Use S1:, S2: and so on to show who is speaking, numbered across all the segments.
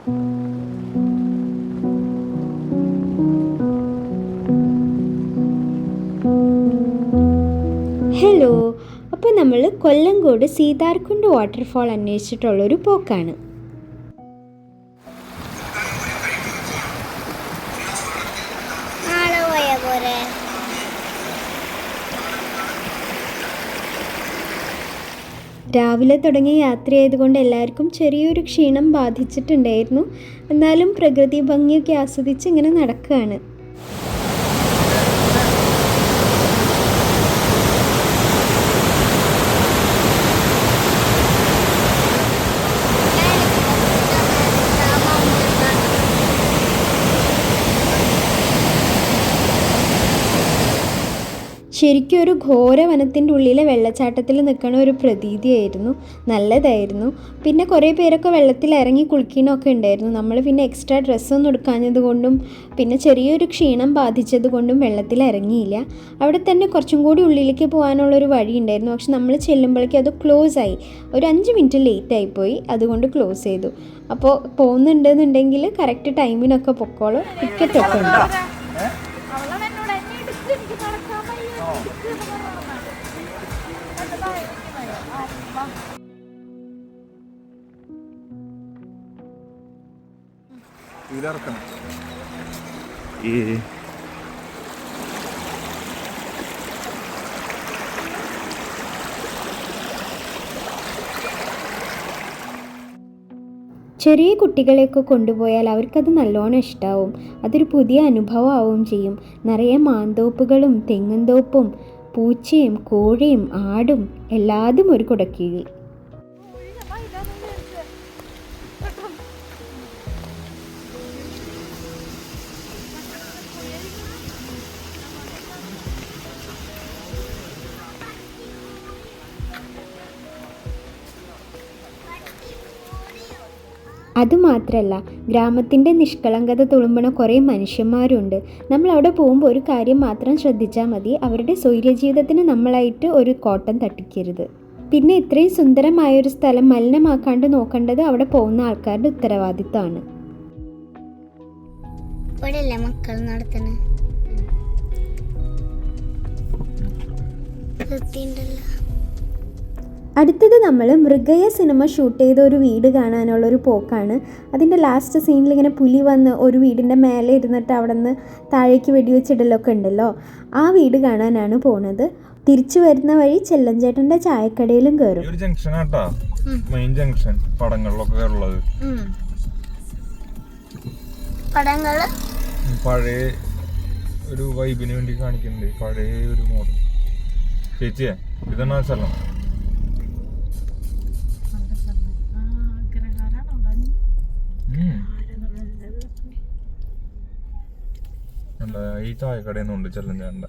S1: Hello, അപ്പോൾ നമ്മൾ Kollengode Seetharkund waterfall അന്വേഷിച്ചിട്ടുള്ളൊരു പോക്കാണ്. രാവിലെ തുടങ്ങിയ യാത്രയായതുകൊണ്ട് എല്ലാവർക്കും ചെറിയൊരു ക്ഷീണം ബാധിച്ചിട്ടുണ്ടായിരുന്നു. എന്നാലും പ്രകൃതി ഭംഗിയൊക്കെ ആസ്വദിച്ച് ഇങ്ങനെ നടക്കുകയാണ്. ശരിക്കും ഒരു ഘോര വനത്തിൻ്റെ ഉള്ളിലെ വെള്ളച്ചാട്ടത്തിൽ നിൽക്കണ ഒരു പ്രതീതിയായിരുന്നു. നല്ലതായിരുന്നു. പിന്നെ കുറേ പേരൊക്കെ വെള്ളത്തിൽ ഇറങ്ങി കുളിക്കണമൊക്കെ ഉണ്ടായിരുന്നു. നമ്മൾ പിന്നെ എക്സ്ട്രാ ഡ്രസ്സൊന്നും എടുക്കാഞ്ഞത് കൊണ്ടും പിന്നെ ചെറിയൊരു ക്ഷീണം ബാധിച്ചത് കൊണ്ടും വെള്ളത്തിൽ ഇറങ്ങിയില്ല. അവിടെ തന്നെ കുറച്ചും കൂടി ഉള്ളിലേക്ക് പോകാനുള്ളൊരു വഴി ഉണ്ടായിരുന്നു. പക്ഷെ നമ്മൾ ചെല്ലുമ്പോഴേക്കും അത് ക്ലോസ് ആയി. ഒരു 5 മിനിറ്റ് ലേറ്റായിപ്പോയി, അതുകൊണ്ട് ക്ലോസ് ചെയ്തു. അപ്പോൾ പോകുന്നുണ്ടെന്നുണ്ടെങ്കിൽ കറക്റ്റ് ടൈമിനൊക്കെ പൊക്കോളൂ. ടിക്കറ്റൊക്കെ ഉണ്ട്. ചെറിയ കുട്ടികളെയൊക്കെ കൊണ്ടുപോയാൽ അവർക്കത് നല്ലോണം ഇഷ്ടമാവും. അതൊരു പുതിയ അനുഭവമാവുകയും ചെയ്യും. നിറയെ മാന്തോപ്പുകളും തെങ്ങും തോപ്പും പൂച്ചയും കോഴിയും ആടും എല്ലാതും ഒരു കുടക്കീഴിൽ. അതുമാത്രമല്ല, ഗ്രാമത്തിൻ്റെ നിഷ്കളങ്കത തുളുമ്പണ കുറേ മനുഷ്യന്മാരുണ്ട്. നമ്മൾ അവിടെ പോകുമ്പോൾ ഒരു കാര്യം മാത്രം ശ്രദ്ധിച്ചാൽ മതി, അവരുടെ സ്വൈര്യജീവിതത്തിന് നമ്മളായിട്ട് ഒരു കോട്ടം തട്ടിക്കരുത്. പിന്നെ ഇത്രയും സുന്ദരമായൊരു സ്ഥലം മലിനമാക്കാണ്ട് നോക്കേണ്ടത് അവിടെ പോകുന്ന ആൾക്കാരുടെ ഉത്തരവാദിത്തമാണ്.
S2: മക്കൾ നടത്തണ
S1: അടുത്തത് നമ്മൾ മൃഗയ സിനിമ ഷൂട്ട് ചെയ്ത ഒരു വീട് കാണാനുള്ളൊരു പോക്കാണ്. അതിൻ്റെ ലാസ്റ്റ് സീനിൽ ഇങ്ങനെ പുലി വന്ന് ഒരു വീടിൻ്റെ മേലെ ഇരുന്നിട്ട് അവിടെ നിന്ന് താഴേക്ക് വെടിവെച്ചിടലൊക്കെ ഉണ്ടല്ലോ, ആ വീട് കാണാനാണ് പോണത്. തിരിച്ചു വരുന്ന വഴി ചെല്ലഞ്ചേട്ടൻ്റെ ചായക്കടയിലും കയറും.
S3: മെയിൻ ജംഗ്ഷൻ പടങ്ങളിലൊക്കെ ഉള്ളത്. പഴയ ഒരു വൈബിന് വേണ്ടി കാണിക്കുന്നുണ്ട്, പഴയ ഒരു മോഡൽ. ചേച്ചിയെ ഇതാണ് സ്ഥലം. ഈ ചായക്കടയുന്നുണ്ട് ചെല്ലഞ്ചേട്ടൻ്റെ.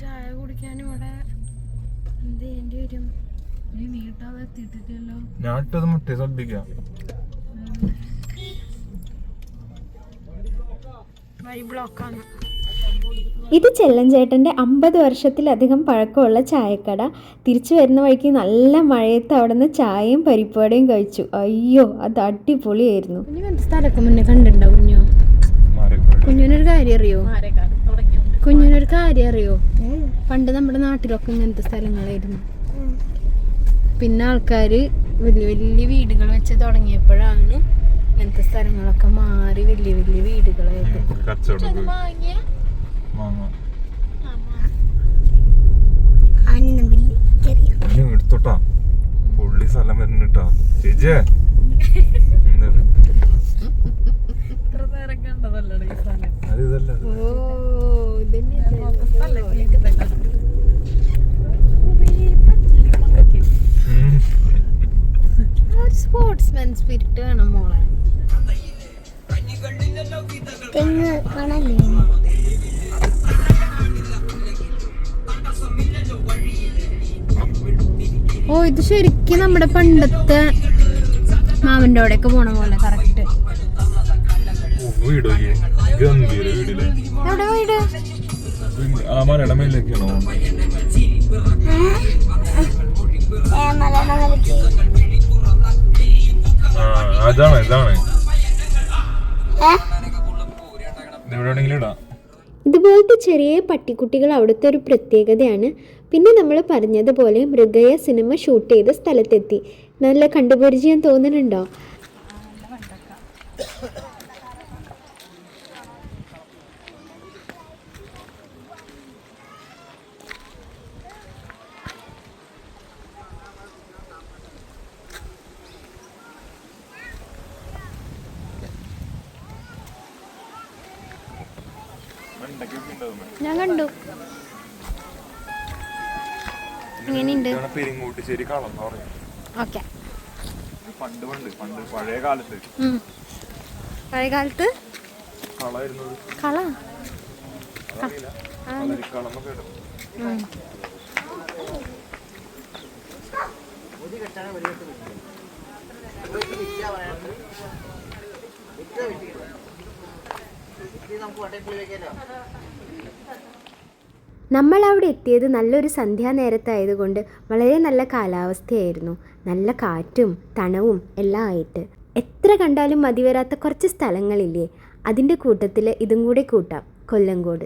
S2: ചായ കുടിക്കാനും ഇവിടെ
S3: ഞാൻ ഇട്ടത് മുട്ടേ ശ്രദ്ധിക്കാം.
S1: ഇത് ചെല്ലഞ്ചേട്ടൻ്റെ 50 വർഷത്തിലധികം പഴക്കമുള്ള ചായക്കട. തിരിച്ചു വരുന്ന വഴിക്ക് നല്ല മഴയത്ത് അവിടെ നിന്ന് ചായയും പരിപ്പുവടയും കഴിച്ചു. അയ്യോ, അത് അടിപൊളിയായിരുന്നു. സ്ഥലമൊക്കെ മുന്നേ കണ്ടിട്ടുണ്ടോ കുഞ്ഞോ? കുഞ്ഞിനൊരു കാര്യം അറിയോ? പണ്ട് നമ്മുടെ നാട്ടിലൊക്കെ ഇങ്ങനത്തെ സ്ഥലങ്ങളായിരുന്നു. പിന്നെ ആൾക്കാർ വലിയ വലിയ വീടുകൾ വെച്ച് തുടങ്ങിയപ്പോഴാണ് ഇങ്ങനത്തെ സ്ഥലങ്ങളൊക്കെ മാറി വലിയ വലിയ വീടുകളായിട്ട്.
S3: എടുത്തോട്ടാ പുള്ളി സ്ഥലം വരുന്നിട്ടാ ചേച്ചിയെ.
S1: സ്പോർട്സ്മാൻ സ്പിരിറ്റ് വേണം മോളെ. ഓ, ഇത് ശരിക്കും നമ്മുടെ പണ്ടത്തെ മാമൻ്റെ അവിടെയൊക്കെ പോണ പോലെ കറക്റ്റ്. എവിടെ വീട്?
S3: അതാണ് ഇതാണ് എവിടെയെങ്കിലും ഇടാം.
S1: ഇതുപോലത്തെ ചെറിയ പട്ടിക്കുട്ടികൾ അവിടുത്തെ ഒരു പ്രത്യേകതയാണ്. പിന്നെ നമ്മൾ പറഞ്ഞതുപോലെ മൃഗയ സിനിമ ഷൂട്ട് ചെയ്ത സ്ഥലത്തെത്തി. നല്ല കണ്ടുപരിചയം തോന്നുന്നുണ്ടോ?
S2: ഞാൻ കണ്ടു. എങ്ങനെയുണ്ട്?
S3: പെരിങ്ങോട്ടുശ്ശേരി കളം എന്ന് പറയും.
S2: ഓക്കെ.
S3: പണ്ട് പഴയ കാലത്ത്
S2: പഴയകാലത്ത്
S3: കളായിരുന്നു.
S2: കള
S3: കളരിക്കളം എന്നൊക്കെ ഇടും.
S1: നമ്മൾ അവിടെ എത്തിയത് നല്ലൊരു സന്ധ്യാനേരത്തായതുകൊണ്ട് വളരെ നല്ല കാലാവസ്ഥയായിരുന്നു. നല്ല കാറ്റും തണവും എല്ലാം ആയിട്ട് എത്ര കണ്ടാലും മതി വരാത്ത കുറച്ച് സ്ഥലങ്ങളില്ലേ, അതിൻ്റെ കൂട്ടത്തിൽ ഇതും കൂടെ കൂട്ടാം, കൊല്ലങ്കോട്.